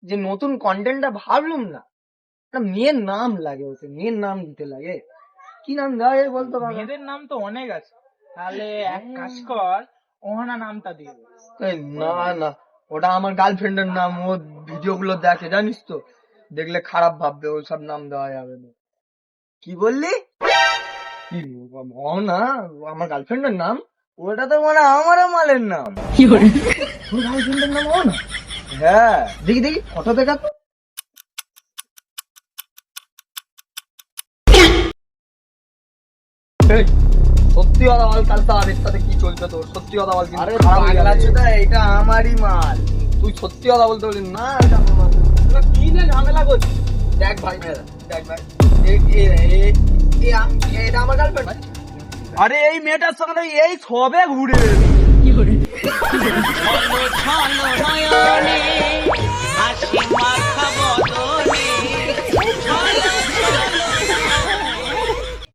যে নতুন কন্টেন্টটা ভাবলুম না, একটা মেয়ের নাম লাগে, ওতে মেয়ের নাম দিতে লাগে। কি নাম দেওয়া যায় বলতো বাবা? মেয়েদের নাম তো অনেক আছে, তাহলে এক কাজ কর, অহনা নামটা দিয়ে দে। এই না না, ওটা আমার গার্লফ্রেন্ডের নাম, ও ভিডিও গুলো দেখে জানিস তো, দেখলে খারাপ ভাববে, ওইসব নাম দেওয়া যাবে না। কি বললি? কি ও না, আমার গার্লফ্রেন্ডের নাম। ওটা তো মানে আমারও মালের নাম। তোর গার্লফ্রেন্ডের নাম ও না? হ্যাঁ, দেখি দেখি ফটো দেখা তো। এই, সত্যি কথা বল, কাল তাদের সাথে কি চলছে তোর? সত্যি কথা বল, কিন্তু আরে খারাপ হয়ে পাগলা যাবে। চোদা, এটা আমারই মাল। তুই সত্যি কথা বলতে বলি না, এটা আমার মাল। তোরা কি নিয়ে ঝামেলা করছিস? দেখ ভাই, দেখ ভাই, এটা আমার গার্লফ্রেন্ড ভাই। আরে এই মেয়েটার সঙ্গে তো এই সবে ঘুরে কি hore